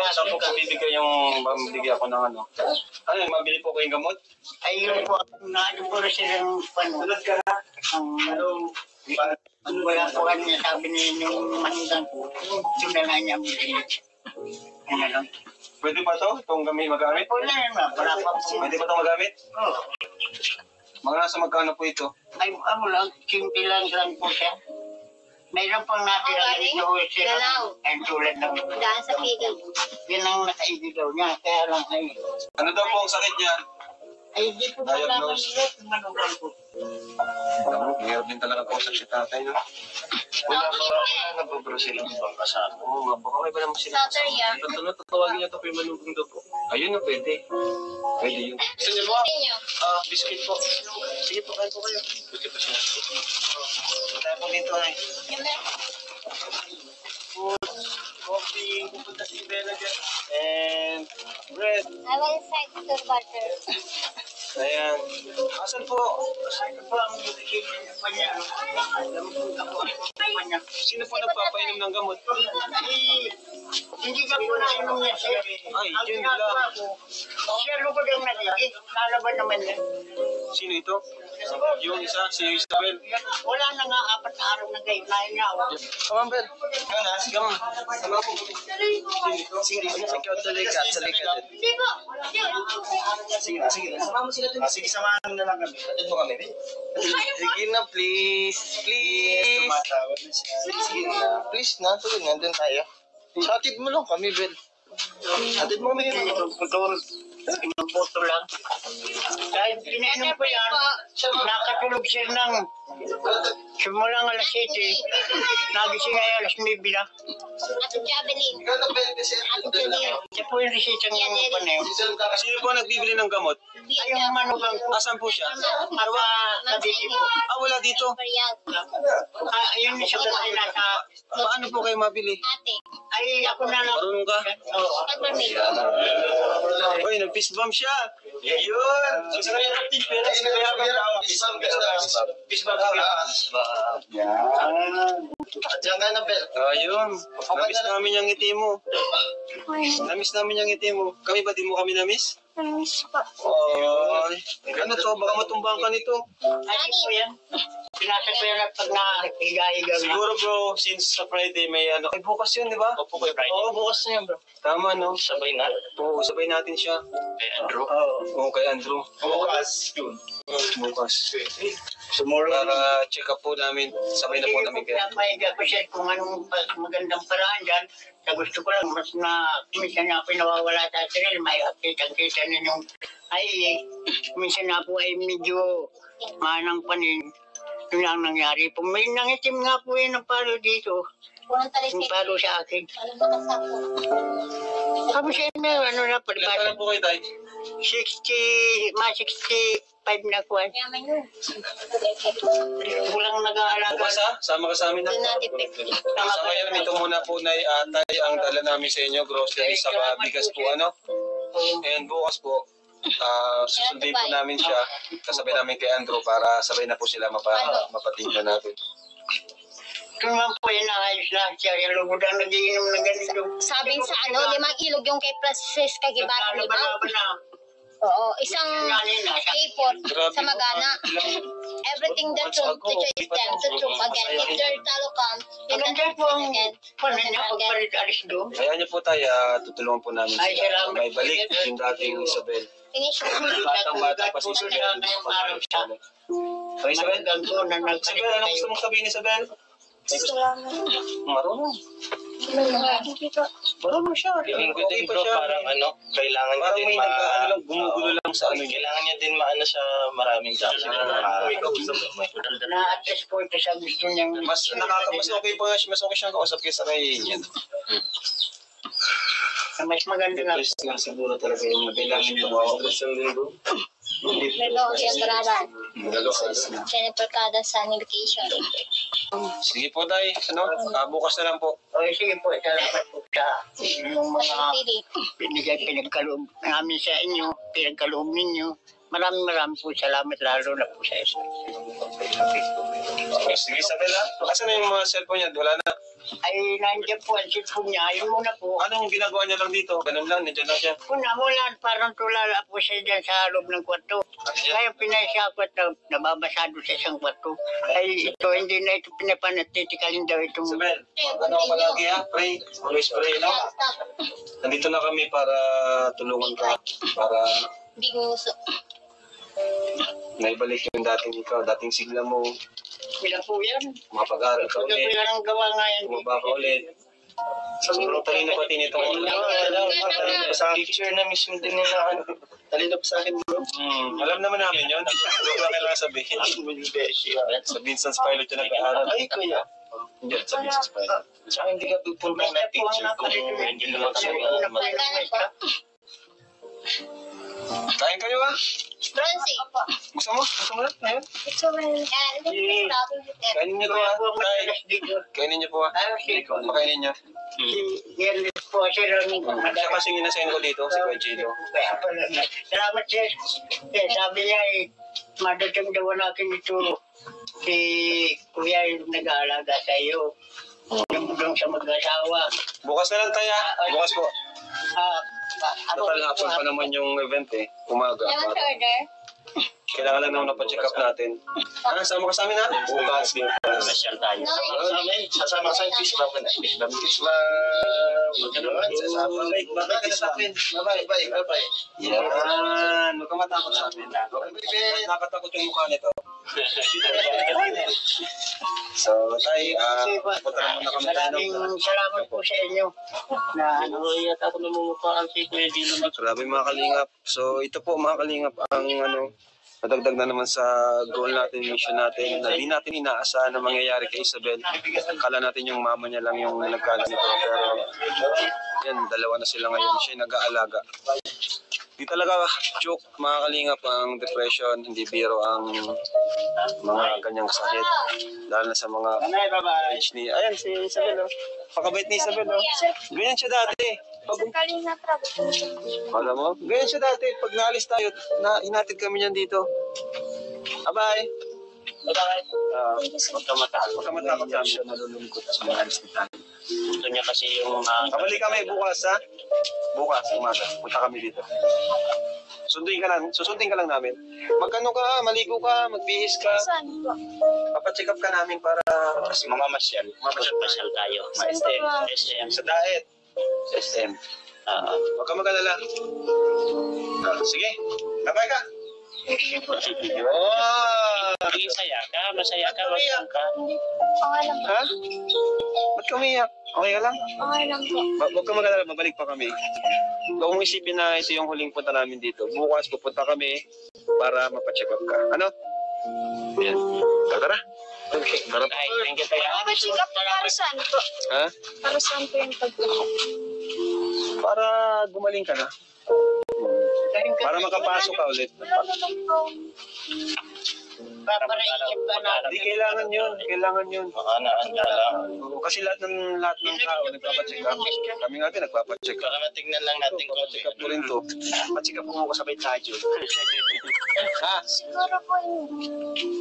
Speaker 2: saan po bibigay yung mamibigay ako ng ano? Ano, mabili po ko yung gamot?
Speaker 5: ayun po, naano po na silang
Speaker 2: Tulad ka na.
Speaker 5: wala po kami sabi niyo manugang po. Yung na nga niya bilhin. Ano lang.
Speaker 2: Pwede pa to? Itong magamit?
Speaker 5: Wala naman, wala pa po.
Speaker 2: Pwede pa itong magamit?
Speaker 5: Oo.
Speaker 2: Mga nasa magkano po ito?
Speaker 5: Ay, ano lang, simple lang po siya. Mayroon pang natira dito siya. Ang tulad ng
Speaker 4: Daan sa pigil.
Speaker 5: yan ang nakaigilaw niya. Kaya lang ay,
Speaker 2: Ano daw po ang sakit niya?
Speaker 5: ay di po wala man
Speaker 2: Diagnose.
Speaker 5: nila kung manugang po.
Speaker 2: Mayroon din talaga po sa si tatay, no? Wala ba nagbo-brucella ang bang kasama? Oo, baka may ba naman sila?
Speaker 4: Saturya.
Speaker 2: Tatawagin niya ito kay Manugong daw po. Ayun na, pwede. Pwede yun. Gusto niyo po?
Speaker 4: Inyo.
Speaker 2: Biscuit po. Sige po, kain po kayo. Biscuit po siya. Tayo po dito ay.
Speaker 4: Yung meron.
Speaker 2: Coffee, pupunta si Bella dyan. And bread.
Speaker 4: I will inside to butter.
Speaker 2: Ayan. Asan po?
Speaker 5: Ano po ang bibigyan pa niya? Alam mo ako ang pa niya.
Speaker 2: Sino po nagpapainom ng gamot?
Speaker 5: Ay, hindi ka po nainom niya siya.
Speaker 2: Ay,
Speaker 5: Ang
Speaker 2: yun
Speaker 5: ginagawa
Speaker 2: lang.
Speaker 5: ko, siya lugod ang nagiging. Lalaban naman yan.
Speaker 2: Sino ito? Yung isa, si Isabel.
Speaker 5: Wala na nga 4 na araw na gayon. Nahin niya ako.
Speaker 2: Come on, Bel. Ikaw na, sige mo. Sama po. Sige, ikaw tuloy ka. Tuloy ka din.
Speaker 4: Hindi po.
Speaker 2: Sige na, sige na. Sama mo sila dun. Sige, samahan na lang kami. Atid mo kami, Bel. Sige na, please. Please. Tumatawag na siya. Sige na. Please na, tuloy. Nandun tayo. So, atid mo lang kami, Bel. Atid mo kami.
Speaker 5: Putol. Pinuputo lang. Dahil pinainom ko yan, nakatulog siya ng simulang alas 7. Nagising ay alas 9 na.
Speaker 4: Ato Javelin. Ato Javelin.
Speaker 5: Siya po yung resita ng panay.
Speaker 2: Sino po nagbibili ng gamot?
Speaker 5: Ay, yung manugang ko.
Speaker 2: Asan po siya?
Speaker 5: Marwa, kabiti po.
Speaker 2: Wala dito.
Speaker 5: Ayun, siya po ay nasa...
Speaker 2: Paano po kayo mabili?
Speaker 4: Ate.
Speaker 5: Ay, ako na lang.
Speaker 2: Marunong ka?
Speaker 5: Oo.
Speaker 4: Peppermint.
Speaker 2: Uy, nag-fist bump siya. Yun. Gusto na yung acting pero fist bump. Diyan ka na, Bel. Ayun. Namiss namin yung ngiti mo. Namiss namin yung ngiti mo. Kami ba di mo kami namiss?
Speaker 4: Miss po.
Speaker 2: Ay. Ano to? Baka matumbahan ka nito.
Speaker 5: Ay, po yan. Pinasa ko yan at pag nahiga-higa na.
Speaker 2: Siguro bro, since sa Friday may ano. Ay, bukas yun, di ba?
Speaker 3: Opo kay Friday.
Speaker 2: Oo, bukas na yan bro. Tama, no?
Speaker 3: Sabay na.
Speaker 2: Oo, sabay natin siya.
Speaker 3: Kay Andrew.
Speaker 2: Oo, kay Andrew.
Speaker 3: Bukas. Yun.
Speaker 2: Bukas.
Speaker 3: Tomorrow.
Speaker 2: Para check up po namin. Sabay na po namin kay Andrew.
Speaker 5: Mahiga ko siya kung anong magandang paraan dyan. Sa gusto ko lang, mas na, minsan na ako nawawala sa sarili, may update-kita na yung, ay, minsan na po ay medyo manang panin. Yun ang nangyari po. May nangitim nga po yun ng palo dito.
Speaker 4: Walang
Speaker 5: Yung
Speaker 4: talisay.
Speaker 5: palo sa akin.
Speaker 4: Walang bakasak po.
Speaker 5: Sabi siya na, ano na,
Speaker 2: Ilan
Speaker 5: palibasa.
Speaker 2: po kayo tayo?
Speaker 5: 65 na kuwan.
Speaker 4: Yaman yun.
Speaker 5: Walang nag-aalaga.
Speaker 2: Bukas ha? Sama ka sa amin ha?
Speaker 4: Doon natin peppermint.
Speaker 2: Sa ngayon, ito muna po na atay ang dala namin sa inyo. Groceries sa bigas po ano. And bukas po, susundin po namin siya. Kasabay namin kay Andrew para sabay na po sila mapatingnan natin.
Speaker 5: Ito naman po yung naayos lang siya. Yung lugod ang nagiinom ng ganito.
Speaker 4: Sabing sa ano, 5 ilog yung kay Francisca Gibara, 5.
Speaker 5: Laban-laban na.
Speaker 4: Oo, isang A4 sa Magana. Everything the truth, to choose them, to truth again. If their talo come, you can
Speaker 5: Maganda po ang
Speaker 4: again.
Speaker 5: paano niya pagpalit alis doon.
Speaker 2: Kaya niyo po tayo, tutulungan po namin
Speaker 5: Ay,
Speaker 2: sila.
Speaker 5: salamat.
Speaker 2: May balik yung dating Isabel.
Speaker 4: Finish mo.
Speaker 2: Batang-bata pa si
Speaker 5: Puso
Speaker 2: Isabel.
Speaker 5: siya ngayong araw siya.
Speaker 2: So, Isabel,
Speaker 5: Magandang ko na
Speaker 2: Isabel,
Speaker 5: nagsalit
Speaker 2: ano
Speaker 5: kayo.
Speaker 2: gusto mong sabihin, Isabel? Marunong. Marunong siya.
Speaker 3: Feeling ko din bro, parang ano, kailangan niya
Speaker 2: Parang
Speaker 3: din
Speaker 2: may ano lang, gumugulo lang sa ano niya.
Speaker 3: Kailangan niya din maano sa maraming jobs. Ikaw gusto mo.
Speaker 5: Na-attest ko ito sa gusto niyang...
Speaker 2: Mas okay pa nga siya, mas okay siyang kausap kaysa kay Ian.
Speaker 5: Mas maganda nga.
Speaker 2: Stress nga siguro talaga yung kailangan niya. Stress yung linggo.
Speaker 4: Lalo yung Braran.
Speaker 2: Magalo sa isla.
Speaker 4: Jennifer Cada sa vacation.
Speaker 2: Sige po tayo, ano? Bukas na lang po.
Speaker 5: Okay, sige po, salamat po sa yung mga
Speaker 4: Pili.
Speaker 5: pinagkaloob namin sa inyo, pinagkaloob ninyo. maraming po salamat lalo na po sa isa.
Speaker 2: Sige, Isabel ha. Asan na yung mga cellphone niya? Wala na.
Speaker 5: Ay, nandiyan po ang cellphone niya. Ayun muna po.
Speaker 2: Anong ginagawa niya lang dito? Ganun lang, nandiyan lang siya.
Speaker 5: Mula, parang tulala po siya dyan sa loob ng kwarto. Kaya pinaisakot na nababasado sa isang kwarto. Ay, ito, hindi na ito pinapanatitikalin daw itong...
Speaker 2: Isabel, ano ka palagi ha? Pray. Always pray, no? Nandito na kami para tulungan ka. Para
Speaker 4: Hindi ko gusto.
Speaker 2: naibalik yung dating ikaw, dating sigla mo.
Speaker 5: Sila po yan.
Speaker 2: Mapag-aral ka
Speaker 5: Sila po
Speaker 2: ulit.
Speaker 5: yan ang gawa nga yan.
Speaker 2: Bumaba ka ulit. Sobrang talino pati nito.
Speaker 3: Sa picture na mismo din nila, talino pa sa akin bro.
Speaker 2: Alam naman namin yun. Hindi ko na kailangan sabihin. Sa Vincent's Pilot yun nag-aaral.
Speaker 3: Ay, kuya.
Speaker 2: Hindi, sa Vincent's Pilot.
Speaker 3: Tsaka hindi ka pupunta ng teacher ko. Hindi naman
Speaker 2: Kain kayo ha?
Speaker 4: Bronzy.
Speaker 2: Gusto mo? Gusto mo na? Ayun.
Speaker 4: Gusto mo yan.
Speaker 2: Kainin niyo to ha? Kainin niyo po ha? Pakainin niyo.
Speaker 5: Yan po siya rin.
Speaker 2: Siya kasing inasayin ko dito, si Kuya Chilo.
Speaker 5: Salamat sir. Sabi niya madating daw natin ito si Kuya yung nag-aalaga sa iyo. Yung sa mag-asawa.
Speaker 2: Bukas na lang tayo ha? Bukas po. Total hapon pa
Speaker 5: Ako
Speaker 2: naman yung event eh. Umaga.
Speaker 4: Lemon order.
Speaker 2: Kailangan lang naman na-check up natin. Sama ka sa amin ha? Bukas.
Speaker 3: Masyal tayo. Sasama sa fish ba ko na? Fish ba? Magkanoon, sasama. Bakit ka na sa akin? Bye-bye.
Speaker 2: Yan. Huwag ka matakot sa amin. Nakatakot yung mukha nito. So, tayo, punta na muna kami tayo.
Speaker 5: maraming salamat po sa inyo. Na ano,
Speaker 3: Yata ako namumukhaan si Kuya Dilo.
Speaker 2: Grabe mga kalingap. So, ito po mga kalingap ang nadagdag na naman sa goal natin, mission natin, na di natin inaasahan na mangyayari kay Isabel. Akala natin yung mama niya lang yung nagkaganito. Pero, yan, dalawa na sila ngayon. Siya yung nag-aalaga. Di talaga joke mga kalingap ang depression, hindi biro ang mga ganyang sakit. Lalo na sa mga age ni... Ayan si Isabel oh. Pakabait ni Isabel oh. Ganyan siya dati. Alam mo? Ganyan siya dati. Pag naalis tayo, hinatid kami niyan dito. Bye-bye.
Speaker 3: Huwag ka matakot.
Speaker 2: Huwag ka matakot sa amin. Malulungkot sa mga alis ni tayo.
Speaker 3: Gusto niya kasi yung...
Speaker 2: Kabalik kami bukas ha? Bukas, umaga. Punta kami dito. Susundin ka lang namin. Magkano ka, maligo ka, magbihis ka. Papacheck up ka namin para
Speaker 3: Kasi mamamasyal. Mapasyal tayo. SM.
Speaker 2: sa diet. Sa SM. Huwag ka mag-alala. Sige, bye-bye ka.
Speaker 3: Maging saya ka, masaya ka, wag ka.
Speaker 4: Okay lang po.
Speaker 2: Ha? Ba't ka umiyak? Okay ka lang?
Speaker 4: Okay lang po.
Speaker 2: Huwag ka mag-alala, babalik pa kami. Huwag mong isipin na ito yung huling punta namin dito. Bukas pupunta kami para mapacheck up ka. Ano? Yan. Tara. Tara.
Speaker 3: Ay, thank you tayo.
Speaker 4: Check up para saan po?
Speaker 2: Ha?
Speaker 4: Para saan po yung pag-check?
Speaker 2: Para gumaling ka na. Para makapasok ka ulit.
Speaker 4: Wala naman po.
Speaker 5: paparaisip ka na.
Speaker 2: Hindi kailangan yun. Kailangan yun.
Speaker 3: Baka naandala.
Speaker 2: Oo, kasi lahat ng tao nagpapacheck up. Kami nga din nagpapacheck up.
Speaker 3: Baka matignan lang natin kung
Speaker 2: Check up mo rin to. Pacheck up mo kasabay tayo. Ha?
Speaker 4: Siguro po yun.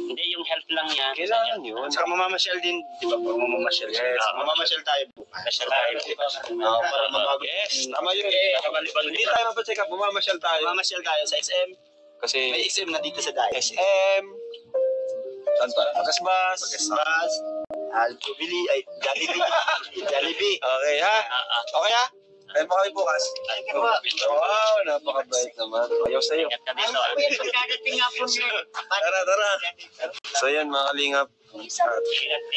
Speaker 3: Hindi, yung health lang yan.
Speaker 2: Kailangan yun.
Speaker 3: Saka mamamasyal din, di ba? Mamamasyal.
Speaker 2: Yes.
Speaker 3: Mamamasyal tayo bukas. Masyal tayo bukas. Para mabago.
Speaker 2: Yes, tama yun.
Speaker 3: Nakabalibang
Speaker 2: Hindi tayo mapacheck up, mamasyal tayo.
Speaker 3: Mamamasyal tayo sa SM.
Speaker 2: Kasi
Speaker 3: May SM na dito sa Dayo.
Speaker 2: SM, saan pa? Magasbas.
Speaker 3: Magasbas. Jollibee. Jollibee.
Speaker 2: Okay ha? Okay ha? Kaya pa kami bukas. Wow, napakabait naman. Ayaw sa'yo.
Speaker 3: Ingat ka dito.
Speaker 5: Pagkadating nga po niya.
Speaker 2: Tara. So yan mga kalingap. At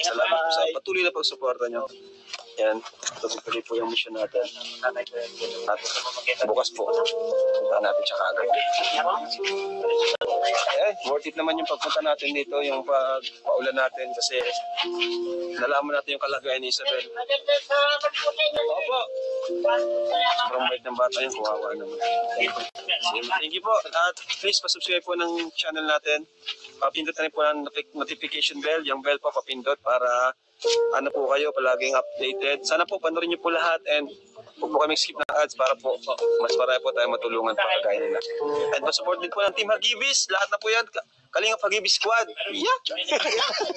Speaker 2: salamat po sa patuloy na pagsuporta nyo. Yan, tuloy po yung mission natin. At bukas po, punta natin siya kaagad. Worth it naman yung pagpunta natin dito, yung paulan natin kasi nalaman natin yung kalagayan ni Isabel.
Speaker 5: Salamat po sa inyo.
Speaker 2: Opo, sobrang bait ng bata yung kuwawa naman. Thank you po. At please pasubscribe po ng channel natin. Papindot na rin po ng notification bell. Yung bell po papindot para
Speaker 1: ano po kayo, palaging updated. Sana po panoorin niyo po lahat and huwag po kami skip ng ads para po mas marami po tayo matulungan pa kagaya nila. And masupport din po ng Team Hagibis. Lahat na po yan. Kalingap Hagibis Squad. Yeah!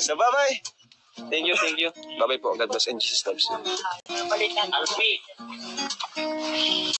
Speaker 1: So bye-bye! Thank you, thank you. Bye-bye po. God bless and Jesus loves you.
Speaker 5: Balikan.